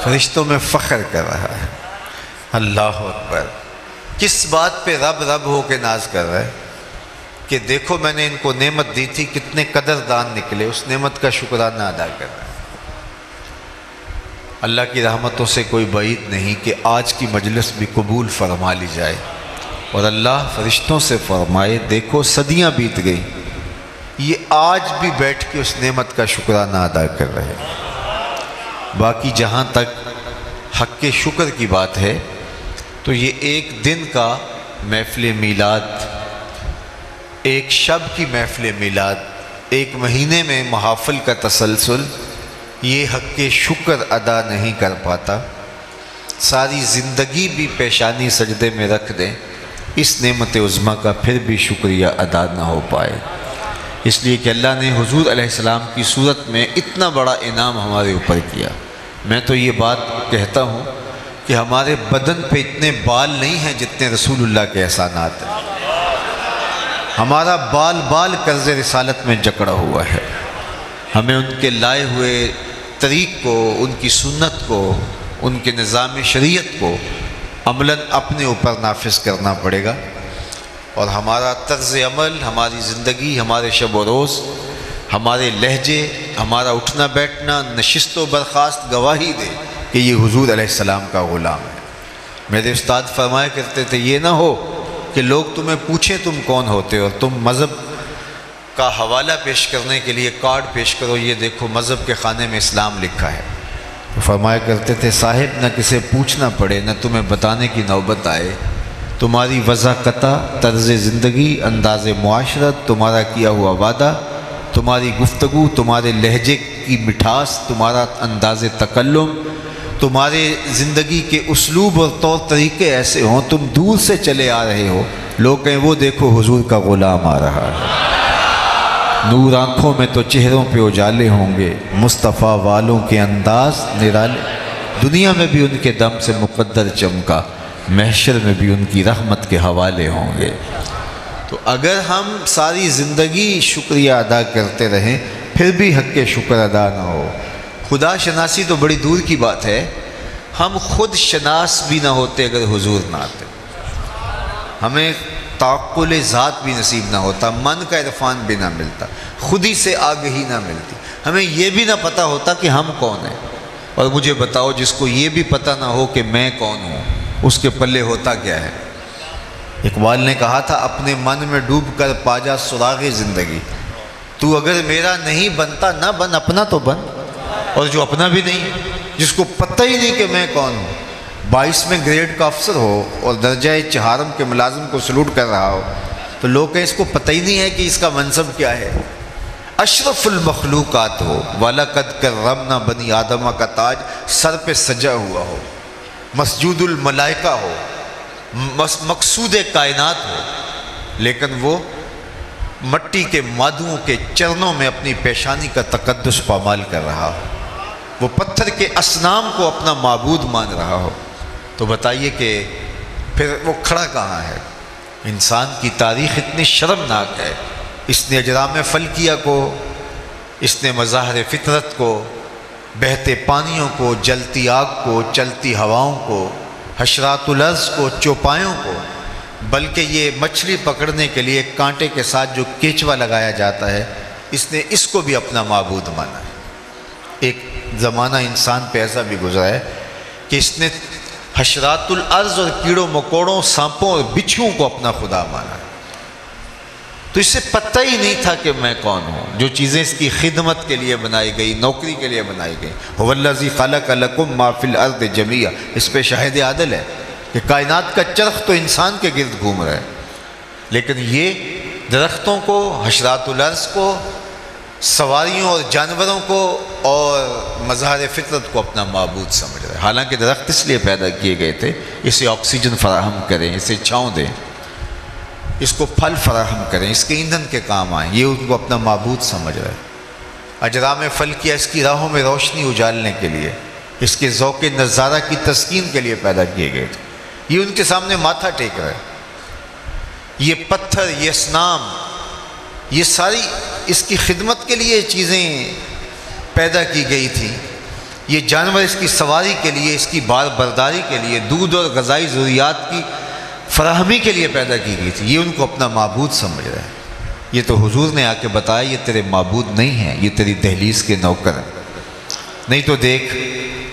فرشتوں میں فخر کر رہا ہے۔ اللہ اکبر! کس بات پہ رب رب ہو کے ناز کر رہا ہے کہ دیکھو میں نے ان کو نعمت دی تھی، کتنے قدردان نکلے، اس نعمت کا شکرانہ ادا کر رہا ہے۔ اللہ کی رحمتوں سے کوئی بعید نہیں کہ آج کی مجلس بھی قبول فرما لی جائے اور اللہ فرشتوں سے فرمائے دیکھو صدیاں بیت گئی، یہ آج بھی بیٹھ کے اس نعمت کا شکرانہ ادا کر رہے ہیں۔ باقی جہاں تک حق کے شکر کی بات ہے تو یہ ایک دن کا محفل میلاد، ایک شب کی محفل میلاد، ایک مہینے میں محافل کا تسلسل، یہ حق کے شکر ادا نہیں کر پاتا۔ ساری زندگی بھی پیشانی سجدے میں رکھ دیں، اس نعمت عظمیٰ کا پھر بھی شکریہ ادا نہ ہو پائے۔ اس لیے کہ اللہ نے حضور علیہ السلام کی صورت میں اتنا بڑا انعام ہمارے اوپر کیا۔ میں تو یہ بات کہتا ہوں کہ ہمارے بدن پہ اتنے بال نہیں ہیں جتنے رسول اللہ کے احسانات ہیں۔ ہمارا بال بال قرض رسالت میں جکڑا ہوا ہے۔ ہمیں ان کے لائے ہوئے طریق کو، ان کی سنت کو، ان کے نظام شریعت کو عملاً اپنے اوپر نافذ کرنا پڑے گا، اور ہمارا طرز عمل، ہماری زندگی، ہمارے شب و روز، ہمارے لہجے، ہمارا اٹھنا بیٹھنا، نشست و برخاست گواہی دے کہ یہ حضور علیہ السلام کا غلام ہے۔ میرے استاد فرمایا کرتے تھے یہ نہ ہو کہ لوگ تمہیں پوچھیں تم کون ہوتے ہو اور تم مذہب کا حوالہ پیش کرنے کے لیے کارڈ پیش کرو، یہ دیکھو مذہب کے خانے میں اسلام لکھا ہے۔ تو فرمایا کرتے تھے صاحب نہ کسے پوچھنا پڑے، نہ تمہیں بتانے کی نوبت آئے، تمہاری وضاقتہ، طرز زندگی، انداز معاشرت، تمہارا کیا ہوا وعدہ، تمہاری گفتگو، تمہارے لہجے کی مٹھاس، تمہارا انداز تکلم، تمہارے زندگی کے اسلوب اور طور طریقے ایسے ہوں، تم دور سے چلے آ رہے ہو، لوگ کہیں وہ دیکھو حضور کا غلام آ رہا ہے۔ نور آنکھوں میں تو چہروں پہ اجالے ہوں گے، مصطفیٰ والوں کے انداز نرالے، دنیا میں بھی ان کے دم سے مقدر چمکا، محشر میں بھی ان کی رحمت کے حوالے ہوں گے۔ تو اگر ہم ساری زندگی شکریہ ادا کرتے رہیں پھر بھی حق کے شکر ادا نہ ہو، خدا شناسی تو بڑی دور کی بات ہے، ہم خود شناس بھی نہ ہوتے اگر حضور نہ آتے، ہمیں تعقل ذات بھی نصیب نہ ہوتا، من کا عرفان بھی نہ ملتا، خود ہی سے آگہی نہ ملتی، ہمیں یہ بھی نہ پتہ ہوتا کہ ہم کون ہیں۔ اور مجھے بتاؤ جس کو یہ بھی پتہ نہ ہو کہ میں کون ہوں، اس کے پلے ہوتا کیا ہے؟ اقبال نے کہا تھا اپنے من میں ڈوب کر پا جا سراغ زندگی، تو اگر میرا نہیں بنتا نہ بن، اپنا تو بن۔ اور جو اپنا بھی نہیں ہے، جس کو پتہ ہی نہیں کہ میں کون ہوں، 22ویں گریڈ کا افسر ہو اور درجہ چہارم کے ملازم کو سلوٹ کر رہا ہو، تو لوگ کہیں اس کو پتہ ہی نہیں ہے کہ اس کا منصب کیا ہے۔ اشرف المخلوقات ہو، وَلَقَدْ كَرَّمْنَا بنی آدمہ کا تاج سر پہ سجا ہوا ہو، مسجود الملائکہ ہو، مقصود کائنات ہو، لیکن وہ مٹی کے مادوں کے چرنوں میں اپنی پیشانی کا تقدس پامال کر رہا ہو، وہ پتھر کے اصنام کو اپنا معبود مان رہا ہو، تو بتائیے کہ پھر وہ کھڑا کہاں ہے؟ انسان کی تاریخ اتنی شرمناک ہے، اس نے اجرام فلکیہ کو، اس نے مظاہر فطرت کو، بہتے پانیوں کو، جلتی آگ کو، چلتی ہواؤں کو، حشرات الارض کو، چوپایوں کو، بلکہ یہ مچھلی پکڑنے کے لیے کانٹے کے ساتھ جو کیچوا لگایا جاتا ہے، اس نے اس کو بھی اپنا معبود مانا ہے۔ ایک زمانہ انسان پہ ایسا بھی گزرا ہے کہ اس نے حشرات الارض اور کیڑوں مکوڑوں، سانپوں اور بچھوؤں کو اپنا خدا مانا ہے۔ تو اسے پتہ ہی نہیں تھا کہ میں کون ہوں، جو چیزیں اس کی خدمت کے لیے بنائی گئی، نوکری کے لیے بنائی گئی۔ هو الذی خلق لکم ما فی الارض جمیعا، اس پہ شاہد عادل ہے کہ کائنات کا چرخ تو انسان کے گرد گھوم رہا ہے، لیکن یہ درختوں کو، حشرات الارض کو، سواریوں اور جانوروں کو اور مظاہر فطرت کو اپنا معبود سمجھ رہا ہے۔ حالانکہ درخت اس لیے پیدا کیے گئے تھے اسے آکسیجن فراہم کریں، اسے چھاؤں دیں، اس کو پھل فراہم کریں، اس کے ایندھن کے کام آئیں، یہ ان کو اپنا معبود سمجھ رہا ہے۔ اجرام فلکیہ اس کی راہوں میں روشنی اجالنے کے لیے، اس کے ذوق نظارہ کی تسکین کے لیے پیدا کیے گئے تھے، یہ ان کے سامنے ماتھا ٹیک رہا ہے۔ یہ پتھر، یہ اصنام، یہ ساری اس کی خدمت کے لیے چیزیں پیدا کی گئی تھیں، یہ جانور اس کی سواری کے لیے، اس کی بار برداری کے لیے، دودھ اور غذائی ضروریات کی فراہمی کے لیے پیدا کی گئی تھی۔ یہ ان کو اپنا معبود سمجھ رہا ہے۔ یہ تو حضور نے آ کے بتایا یہ تیرے معبود نہیں ہیں، یہ تیری دہلیز کے نوکر ہیں۔ نہیں تو دیکھ،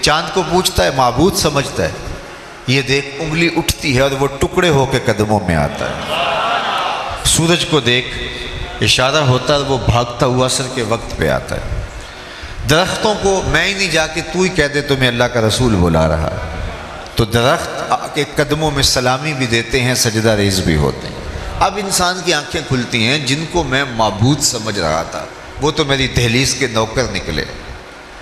چاند کو پوچھتا ہے، معبود سمجھتا ہے، یہ دیکھ انگلی اٹھتی ہے اور وہ ٹکڑے ہو کے قدموں میں آتا ہے۔ سورج کو دیکھ، اشارہ ہوتا ہے، وہ بھاگتا ہوا عصر کے وقت پہ آتا ہے۔ درختوں کو میں ہی نہیں جا کے تو ہی کہہ دے تمہیں اللہ کا رسول بلا رہا ہے، تو درخت کے قدموں میں سلامی بھی دیتے ہیں، سجدہ ریز بھی ہوتے ہیں۔ اب انسان کی آنکھیں کھلتی ہیں، جن کو میں معبود سمجھ رہا تھا وہ تو میری دہلیز کے نوکر نکلے۔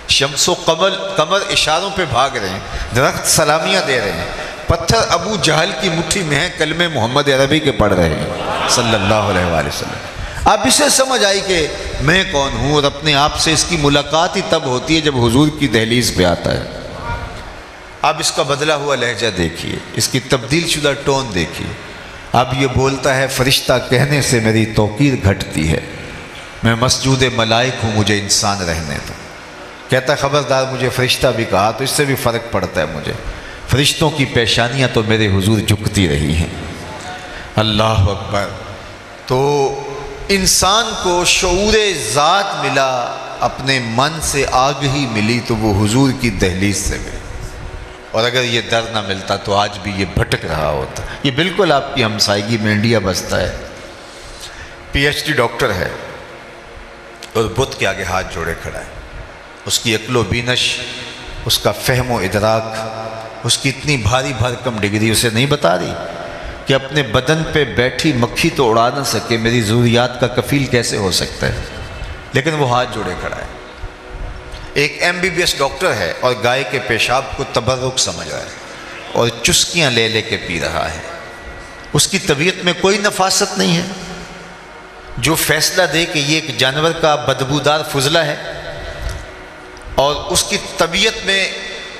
شمس و قمر اشاروں پہ بھاگ رہے ہیں، درخت سلامیاں دے رہے ہیں، پتھر ابو جہل کی مٹھی میں ہیں، کلمے محمد عربی کے پڑھ رہے ہیں صلی اللہ علیہ وآلہ وسلم۔ اب اسے سمجھ آئی کہ میں کون ہوں، اور اپنے آپ سے اس کی ملاقات ہی تب ہوتی ہے جب حضور کی دہلیز پہ آتا ہے۔ اب اس کا بدلا ہوا لہجہ دیکھیے، اس کی تبدیل شدہ ٹون دیکھیے۔ اب یہ بولتا ہے فرشتہ کہنے سے میری توقیر گھٹتی ہے، میں مسجود ملائک ہوں، مجھے انسان رہنے دو۔ کہتا ہے خبردار، مجھے فرشتہ بھی کہا تو اس سے بھی فرق پڑتا ہے مجھے، فرشتوں کی پیشانیاں تو میرے حضور جھکتی رہی ہیں۔ اللہ اکبر۔ تو انسان کو شعور ذات ملا، اپنے من سے آگہی ملی تو وہ حضور کی دہلیز سے ملی، اور اگر یہ در نہ ملتا تو آج بھی یہ بھٹک رہا ہوتا۔ یہ بالکل آپ کی ہمسائیگی میں انڈیا بستا ہے، پی ایچ ڈی ڈاکٹر ہے اور بت کے آگے ہاتھ جوڑے کھڑا ہے۔ اس کی عقل و بینش، اس کا فہم و ادراک، اس کی اتنی بھاری بھرکم ڈگری اسے نہیں بتا رہی کہ اپنے بدن پہ بیٹھی مکھی تو اڑا نہ سکے، میری ضروریات کا کفیل کیسے ہو سکتا ہے، لیکن وہ ہاتھ جوڑے کھڑا ہے۔ ایک MBBS ڈاکٹر ہے اور گائے کے پیشاب کو تبرک سمجھ رہا ہے اور چسکیاں لے لے کے پی رہا ہے۔ اس کی طبیعت میں کوئی نفاست نہیں ہے۔ جو فیصلہ دے کہ یہ ایک جانور کا بدبودار فضلہ ہے، اور اس کی طبیعت میں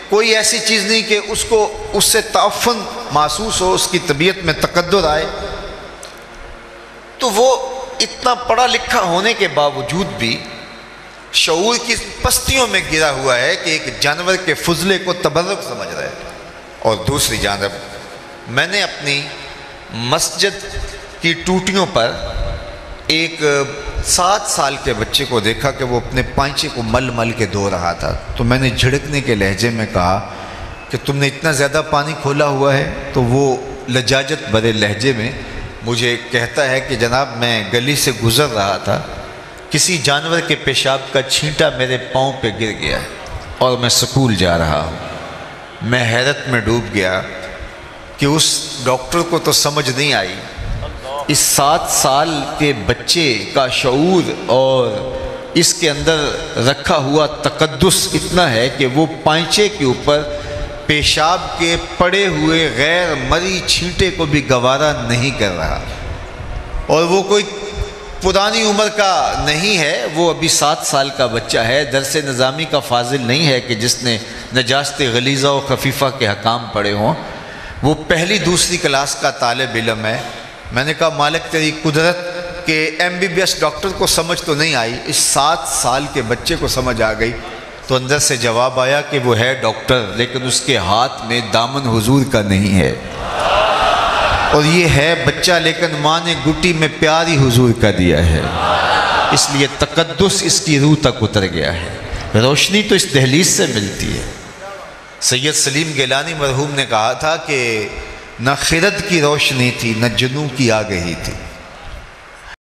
کوئی ایسی چیز نہیں کہ اس کو اس سے تعفن محسوس ہو، اس کی طبیعت میں تقدر آئے، تو وہ اتنا پڑھا لکھا ہونے کے باوجود بھی شعور کی پستیوں میں گرا ہوا ہے کہ ایک جانور کے فضلے کو تبرک سمجھ رہا ہے۔ اور دوسری جانب میں نے اپنی مسجد کی ٹوٹیوں پر ایک 7 سال کے بچے کو دیکھا کہ وہ اپنے پائنچے کو مل مل کے دھو رہا تھا، تو میں نے جھڑکنے کے لہجے میں کہا کہ تم نے اتنا زیادہ پانی کھولا ہوا ہے؟ تو وہ لجاجت بھرے لہجے میں مجھے کہتا ہے کہ جناب میں گلی سے گزر رہا تھا، کسی جانور کے پیشاب کا چھینٹا میرے پاؤں پہ گر گیا اور میں سکول جا رہا ہوں۔ میں حیرت میں ڈوب گیا کہ اس ڈاکٹر کو تو سمجھ نہیں آئی، اس 7 سال کے بچے کا شعور اور اس کے اندر رکھا ہوا تقدس اتنا ہے کہ وہ پائنچے کے اوپر پیشاب کے پڑے ہوئے غیر مری چھینٹے کو بھی گوارا نہیں کر رہا، اور وہ کوئی پرانی عمر کا نہیں ہے، وہ ابھی 7 سال کا بچہ ہے، درس نظامی کا فاضل نہیں ہے کہ جس نے نجاست غلیظہ و خفیفہ کے حکام پڑھے ہوں، وہ پہلی دوسری کلاس کا طالب علم ہے۔ میں نے کہا مالک تیری قدرت کہ MBBS ڈاکٹر کو سمجھ تو نہیں آئی، اس 7 سال کے بچے کو سمجھ آ گئی۔ تو اندر سے جواب آیا کہ وہ ہے ڈاکٹر، لیکن اس کے ہاتھ میں دامن حضور کا نہیں ہے، اور یہ ہے بچہ لیکن ماں نے گٹی میں پیار ہی حضور کا دیا ہے، اس لیے تقدس اس کی روح تک اتر گیا ہے۔ روشنی تو اس دہلیز سے ملتی ہے۔ سید سلیم گیلانی مرحوم نے کہا تھا کہ نہ خرد کی روشنی تھی، نہ جنوں کی آگہی تھی،